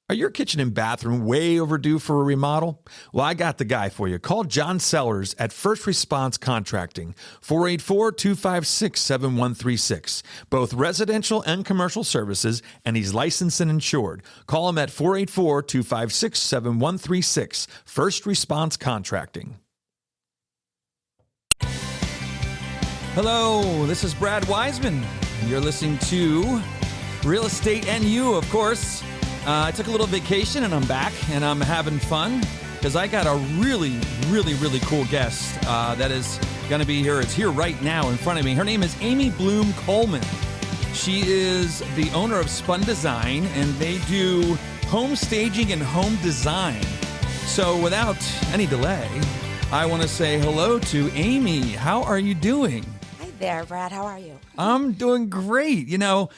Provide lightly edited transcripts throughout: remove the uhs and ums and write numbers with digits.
Are your kitchen and bathroom way overdue for a remodel? Well, I got the guy for you. Call John Sellers at First Response Contracting, 484-256-7136. Both residential and commercial services, and he's licensed and insured. Call him at 484-256-7136. First Response Contracting. Hello, this is Brad Weisman. You're listening to Real Estate and You, of course. I took a little vacation and I'm back and I'm having fun because I got a really cool guest that is going to be here. It's here right now in front of me. Her name is Amy Bloom Coleman. She is the owner of Spun Design, and they do home staging and home design. So without any delay, I want to say hello to Amy. How are you doing? Hi there, Brad. How are you? I'm doing great. You know,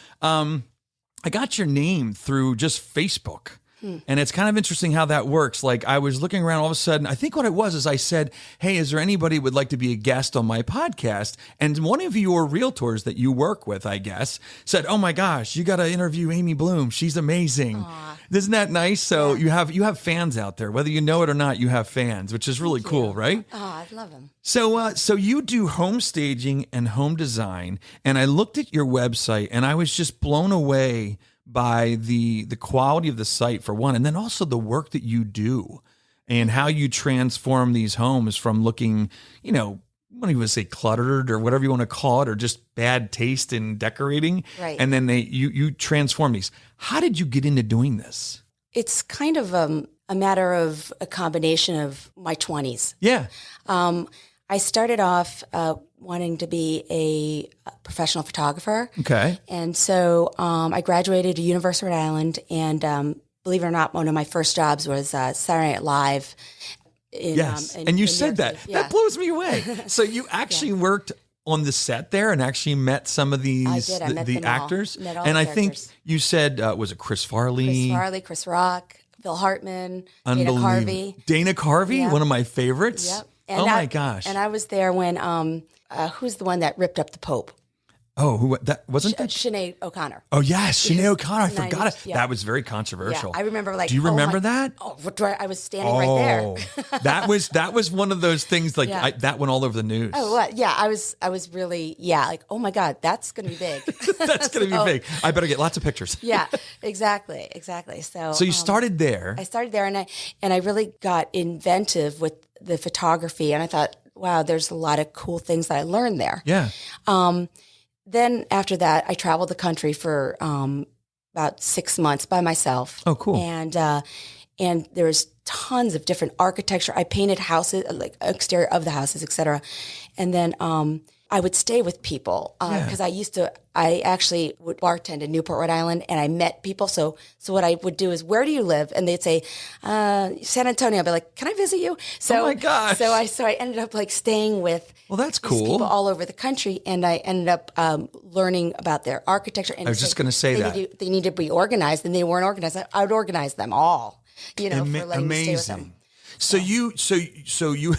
I got your name through just Facebook. And it's kind of interesting how that works. Like, I was looking around all of a sudden. I think what it was is I said, hey, is there anybody who would like to be a guest on my podcast? And one of your realtors that you work with, I guess, said, oh my gosh, you got to interview Amy Bloom. She's amazing. Aww. Isn't that nice? So yeah. you have fans out there, whether you know it or not, you have fans, which is really cool, right? Oh, I love them. So you do home staging and home design. And I looked at your website and I was just blown away by the quality of the site, for one, and then also the work that you do and how you transform these homes from looking, you know, what do you want to say, cluttered or whatever you want to call it, or just bad taste in decorating. Right. And then you transform these. How did you get into doing this? It's kind of a matter of a combination of my 20s. Yeah. I started off wanting to be a professional photographer. Okay. And so I graduated at University of Rhode Island, and believe it or not, one of my first jobs was Saturday Night Live. Yes. And you said that. Yeah. That blows me away. So you actually worked on the set there and actually met some of these I did. I met them all. actors. Met all and the I characters. think you said, was it Chris Farley? Chris Rock, Phil Hartman, Dana Unbelievable. Carvey. Dana Carvey, Yeah. one of my favorites. Yep. Oh my gosh. And I was there when, who's the one that ripped up the Pope? Oh, who that wasn't that? Sinead O'Connor. Oh yes, Sinead O'Connor. I forgot it. Yeah. That was very controversial. Yeah, I remember. Like, do you remember that? Oh, I was standing right there. that was one of those things. Like Yeah. that went all over the news. Oh, what? Yeah, I was really, like, oh my God, that's going to be big. That's going to be big. I better get lots of pictures. Yeah, exactly. So you started there. I started there, and I really got inventive with the photography, and I thought, wow, there's a lot of cool things that I learned there. Yeah. Then after that, I traveled the country for about 6 months by myself. Oh, cool. And there was tons of different architecture. I painted houses, like exterior of the houses, et cetera. And then I would stay with people because I actually would bartend in Newport, Rhode Island, and I met people. So what I would do is, where do you live? And they'd say, San Antonio. I'd be like, can I visit you? So, oh my gosh. So I ended up like staying with that's these cool. people all over the country, and I ended up learning about their architecture. And I was just going to say that. They need to be organized, and they weren't organized. I would organize them all, for letting me stay with them. So you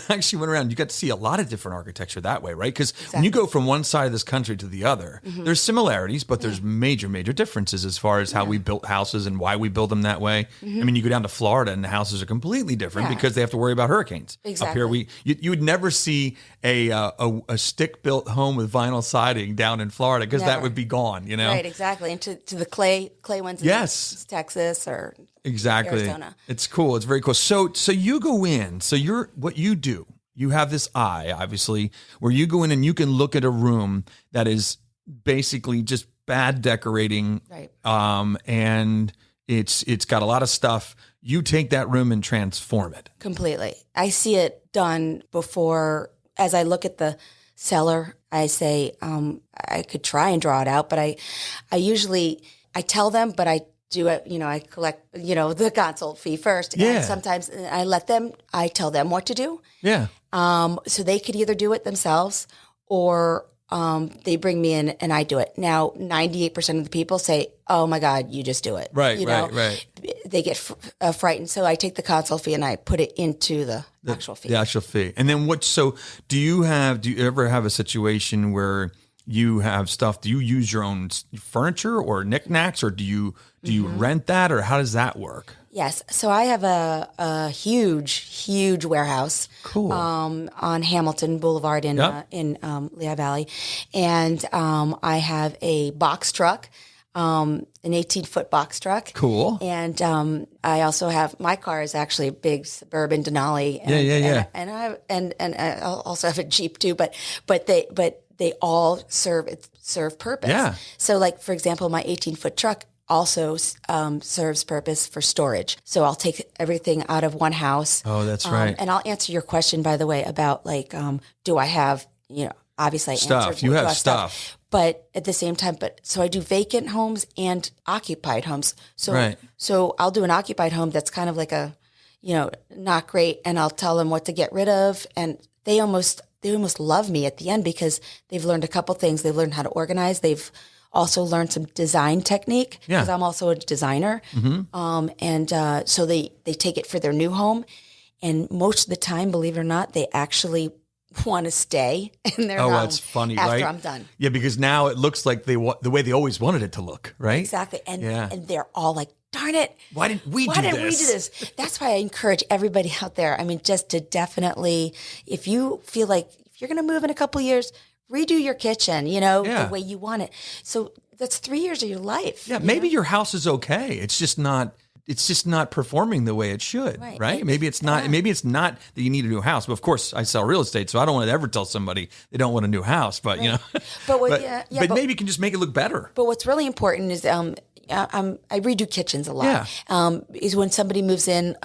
actually went around. You got to see a lot of different architecture that way, right? Because when you go from one side of this country to the other, there's similarities, but there's major differences as far as how we built houses and why we build them that way. I mean, you go down to Florida and the houses are completely different because they have to worry about hurricanes. Exactly. Up here, you would never see a stick built home with vinyl siding down in Florida because that would be gone. You know, right? Exactly. And to the clay ones, in Texas or. Exactly. Arizona. It's cool. It's very cool. So you go in. So what you do, you have this eye, obviously, where you go in and you can look at a room that is basically just bad decorating. Right. And it's got a lot of stuff. You take that room and transform it. Completely. I see it done before. As I look at the seller, I say, I could try and draw it out, but I tell them, but I do it, I collect, the consult fee first. Yeah. And sometimes I tell them what to do. Yeah. So they could either do it themselves or they bring me in and I do it. Now, 98% of the people say, oh my God, you just do it. Right, right. They get frightened. So I take the consult fee and I put it into the actual fee. The actual fee. And then do you ever have a situation where you have stuff. Do you use your own furniture or knickknacks, or do you rent that, or how does that work? Yes. So I have a huge warehouse. Cool. On Hamilton Boulevard in Lehigh Valley, and I have a box truck, an 18-foot box truck. Cool. And I also have, my car is actually a big suburban Denali. And I also have a Jeep too. But they all serve purpose. Yeah. So, like, for example, my 18-foot truck also serves purpose for storage. So I'll take everything out of one house. Oh, that's right. And I'll answer your question, by the way, about like, do I have, obviously I answered. You have stuff. But at the same time, so I do vacant homes and occupied homes. So, right. So I'll do an occupied home that's kind of like a, not great. And I'll tell them what to get rid of. And they almost love me at the end because they've learned a couple things. They've learned how to organize. They've also learned some design technique because I'm also a designer. Mm-hmm. So they take it for their new home. And most of the time, believe it or not, they actually want to stay in their home. That's funny, after right? I'm done. Yeah, because now it looks like the way they always wanted it to look, right? Exactly. And they're all like, darn it. Why didn't we do this? That's why I encourage everybody out there. I mean, just to definitely, if you feel like if you're going to move in a couple of years, redo your kitchen, the way you want it. So that's 3 years of your life. Yeah, maybe your house is okay. It's just not performing the way it should, right? Maybe it's not. Yeah. Maybe it's not that you need a new house. But of course, I sell real estate, so I don't want to ever tell somebody they don't want a new house. But but maybe you can just make it look better. But what's really important is I redo kitchens a lot. Yeah. Is when somebody moves in.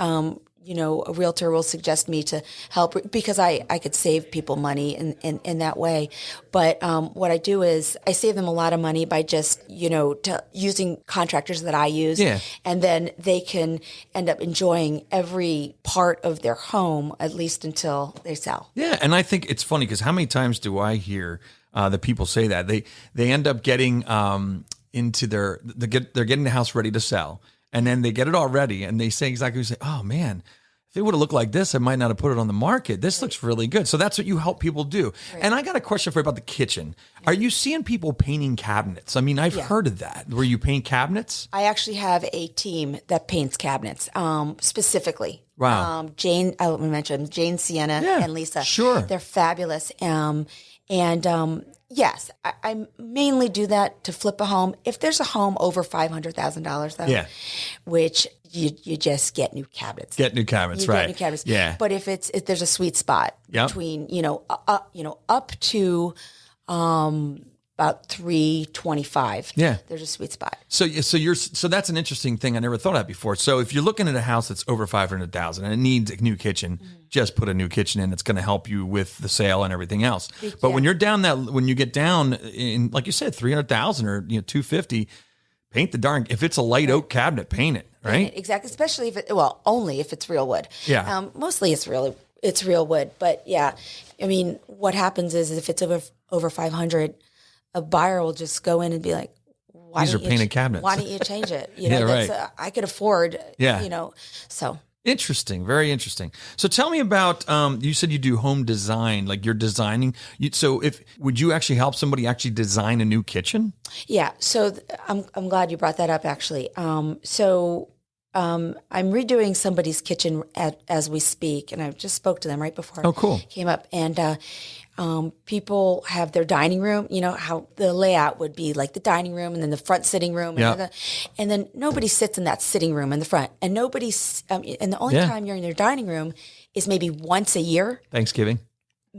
A realtor will suggest me to help because I could save people money in that way. But what I do is I save them a lot of money by just, using contractors that I use. Yeah. And then they can end up enjoying every part of their home, at least until they sell. Yeah. And I think it's funny because how many times do I hear that people say that? They end up getting into they're getting the house ready to sell. And then they get it all ready, and they say oh man, if it would have looked like this, I might not have put it on the market. This looks really good. So that's what you help people do. Right. And I got a question for you about the kitchen. Are you seeing people painting cabinets? I mean, I've heard of that. Where you paint cabinets? I actually have a team that paints cabinets specifically. Wow. Jane, I mentioned Jane, Sienna, and Lisa. Sure. They're fabulous. Yes, I mainly do that to flip a home. If there's a home over $500,000, though, which you just get new cabinets. Get new cabinets, Get new cabinets. Yeah. But if there's a sweet spot between up to about 325. Yeah, there's a sweet spot. So that's an interesting thing I never thought of before. So if you're looking at a house that's over $500,000 and it needs a new kitchen, just put a new kitchen in. It's going to help you with the sale and everything else. But when you're when you get down in, like you said, 300,000 or $250,000, paint the darn. If it's a light oak cabinet, paint it. Right? Exactly. Especially only if it's real wood. Yeah. Mostly it's real wood. But yeah, I mean, what happens is if it's over 500. A buyer will just go in and be like, these are painted cabinets. Why don't you change it? Right. I could afford, so. Interesting. Very interesting. So tell me about, you said you do home design, like you're designing. Would you actually help somebody actually design a new kitchen? Yeah. So I'm glad you brought that up actually. I'm redoing somebody's kitchen as we speak, and I just spoke to them right before. Oh, cool. Came up, and people have their dining room. You know how the layout would be, like the dining room, and then the front sitting room, and then nobody sits in that sitting room in the front, and and the only time you're in your dining room is maybe once a year, Thanksgiving,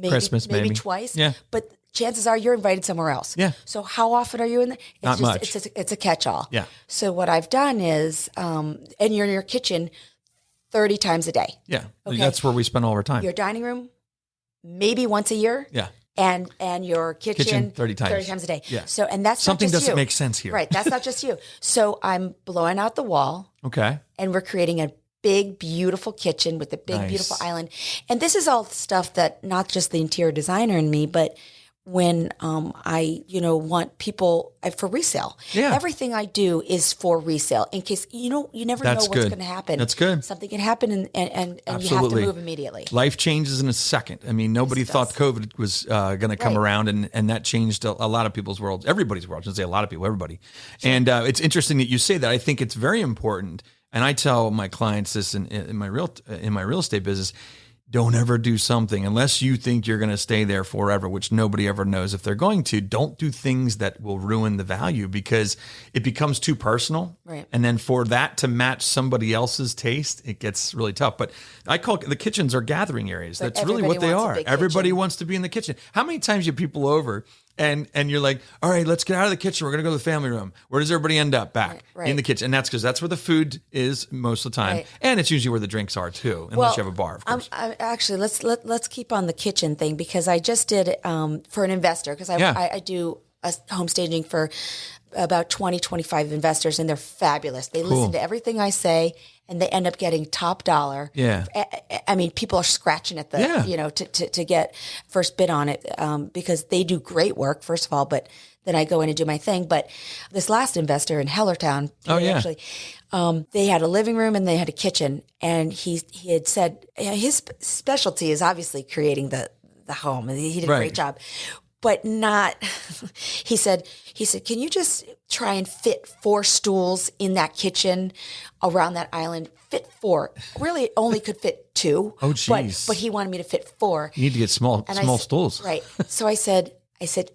Christmas, maybe twice. Yeah, but chances are you're invited somewhere else. Yeah. So how often are you in there? Not much. It's a catch-all. Yeah. So what I've done is, and you're in your kitchen 30 times a day. Yeah. Okay. That's where we spend all our time. Your dining room, maybe once a year. Yeah. And your kitchen 30 times a day. Yeah. So, and that's something not just doesn't you. make sense here. Right. That's not just you. So I'm blowing out the wall. Okay. And we're creating a big, beautiful kitchen with a big, Nice. beautiful island. And this is all stuff that not just the interior designer in me, but when I, want people for resale. Yeah. Everything I do is for resale in case, you never know what's going to happen. That's good. Something can happen and you have to move immediately. Life changes in a second. I mean, nobody thought COVID was going to come around, and that changed a lot of people's worlds, everybody's world. I shouldn't say a lot of people, everybody. Sure. And it's interesting that you say that. I think it's very important. And I tell my clients this in my real estate business. Don't ever do something unless you think you're going to stay there forever, which nobody ever knows if they're going to. Don't do things that will ruin the value because it becomes too personal. Right. And then for that to match somebody else's taste, it gets really tough. But I call the kitchens are gathering areas. That's really what they are. Everybody wants to be in the kitchen. How many times you have people over and you're like, all right, let's get out of the kitchen. We're going to go to the family room. Where does everybody end up? Back in the kitchen. And that's because that's where the food is most of the time. Right. And it's usually where the drinks are too, unless you have a bar, of course. Actually, let's keep on the kitchen thing because I just did for an investor because I do a home staging for about 20, 25 investors and they're fabulous. They listen to everything I say and they end up getting top dollar. Yeah. I mean, people are scratching at the, to get first bid on it because they do great work, first of all, but then I go in and do my thing. But this last investor in Hellertown, actually, they had a living room and they had a kitchen. And he had said his specialty is obviously creating the home. And he did a great job. But not, he said, can you just try and fit 4 stools in that kitchen around that island? Fit 4. Really, it only could fit 2. Oh, geez. But he wanted me to fit 4. You need to get small stools. Right. So I said,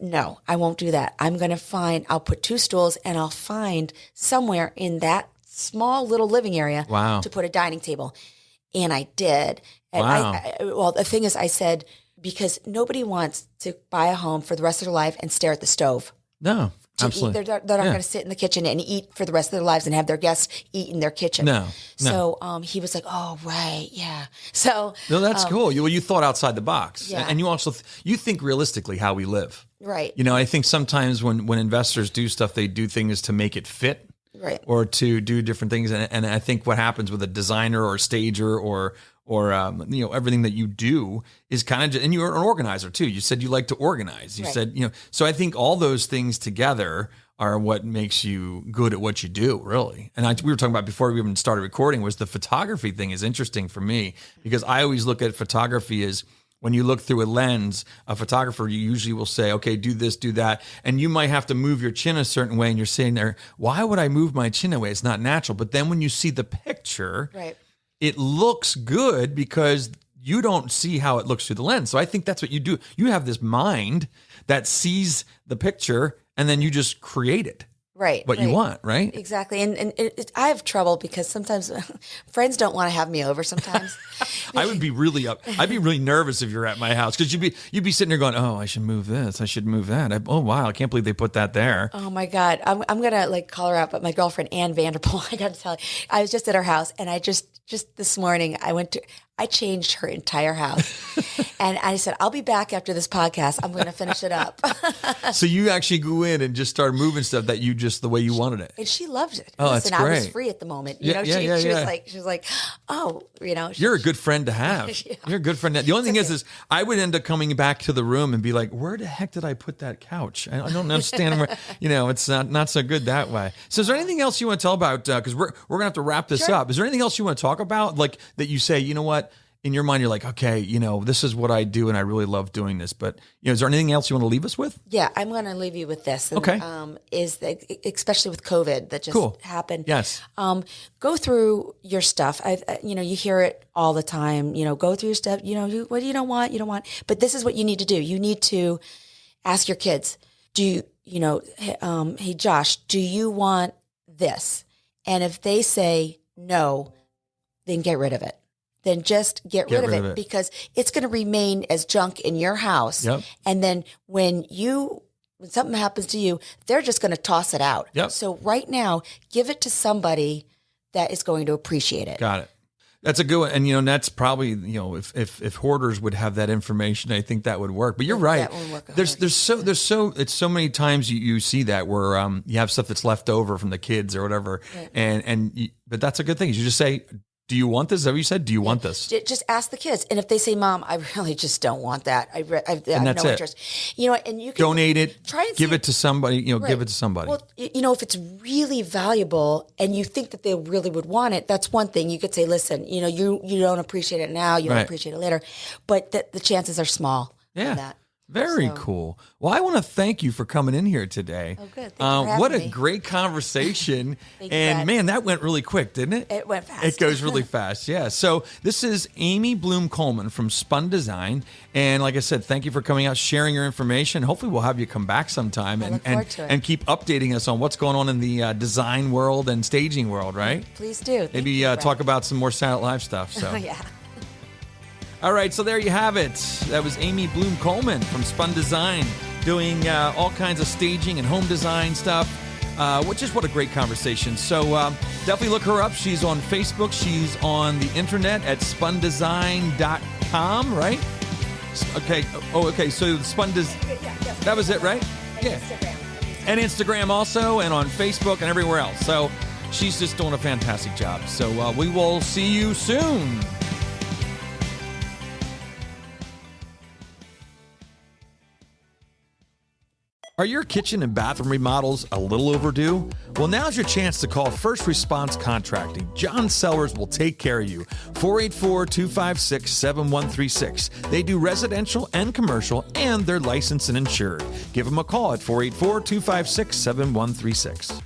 no, I won't do that. I'll put 2 stools and I'll find somewhere in that small little living area to put a dining table. And I did. And well, the thing is, I said, because nobody wants to buy a home for the rest of their life and stare at the stove. No, absolutely. They're not going to sit in the kitchen and eat for the rest of their lives and have their guests eat in their kitchen. No. So he was like, oh, right, yeah. So no, that's cool. Well, you thought outside the box. Yeah. And you also you think realistically how we live. Right. I think sometimes when investors do stuff, they do things to make it fit. Right. Or to do different things. And I think what happens with a designer or a stager or everything that you do is kind of, and you're an organizer too. You said you like to organize. You said, so I think all those things together are what makes you good at what you do, really. And we were talking about before we even started recording was the photography thing is interesting for me because I always look at photography as when you look through a lens, a photographer, you usually will say, okay, do this, do that. And you might have to move your chin a certain way. And you're sitting there, why would I move my chin away? It's not natural. But then when you see the picture, it looks good because you don't see how it looks through the lens. So I think that's what you do. You have this mind that sees the picture and then you just create it. What you want, right? Exactly. And I have trouble because sometimes friends don't want to have me over sometimes. I'd be really nervous if you're at my house because you'd be sitting there going, oh, I should move this. I should move that. Oh, wow. I can't believe they put that there. Oh, my God. I'm going to call her out. But my girlfriend, Ann Vanderpool, I got to tell you, I was just at her house and I just this morning, I changed her entire house. And I said, I'll be back after this podcast. I'm going to finish it up. So you actually go in and just start moving stuff that you just the way you wanted it. And she loved it. Oh, that's great. I was free at the moment. She was like, oh, You're a good friend to have. You're a good friend. The only thing is I would end up coming back to the room and be like, where the heck did I put that couch? I don't understand where, it's not so good that way. So is there anything else you want to tell about, because we're going to have to wrap this up. Is there anything else you want to talk about? Like that you say, you know what? In your mind, you're like, okay, this is what I do and I really love doing this. But, is there anything else you want to leave us with? Yeah, I'm going to leave you with this. And, okay. Especially with COVID that just happened. Yes. Go through your stuff. You hear it all the time. Go through your stuff. What you don't want. But this is what you need to do. You need to ask your kids, hey, Josh, do you want this? And if they say no, then get rid of it. Then just get rid of it because it's going to remain as junk in your house. Yep. And then when something happens to you, they're just going to toss it out. Yep. So right now, give it to somebody that is going to appreciate it. Got it. That's a good one. And, that's probably, if hoarders would have that information, I think that would work. But you're right. That won't work. There's so many times you see that where you have stuff that's left over from the kids or whatever. Right. But that's a good thing. You just say, Do you want this? Is that what you said? Do you want this? Just ask the kids. And if they say, Mom, I really just don't want that. I have that's no it. interest. You know, and you can Donate it. Try and give see it to somebody. Give it to somebody. Well, if it's really valuable and you think that they really would want it, that's one thing. You could say, listen, you don't appreciate it now. You don't appreciate it later. But the chances are small. Yeah. On that. Very cool. Well, I want to thank you for coming in here today. Oh, good. Thank you for having what a me. great conversation. Thank you, and Brad. man, that went really quick, didn't it? It went fast. It goes really fast. Yeah. So this is Amy Bloom Coleman from Spun Design. And like I said, thank you for coming out, sharing your information. Hopefully we'll have you come back sometime look forward to it. and keep updating us on what's going on in the design world and staging world, right? Please do. Thank Maybe you, Brad. talk about some more Saturday Night Live stuff. So. Yeah. All right, so there you have it. That was Amy Bloom Coleman from Spun Design doing all kinds of staging and home design stuff, which is what a great conversation. So definitely look her up. She's on Facebook. She's on the internet at spundesign.com, right? Okay. Oh, okay. So Spun Design. That was it, right? Yeah. And Instagram also, and on Facebook and everywhere else. So she's just doing a fantastic job. So we will see you soon. Are your kitchen and bathroom remodels a little overdue? Well, now's your chance to call First Response Contracting. John Sellers will take care of you. 484-256-7136. They do residential and commercial, and they're licensed and insured. Give them a call at 484-256-7136.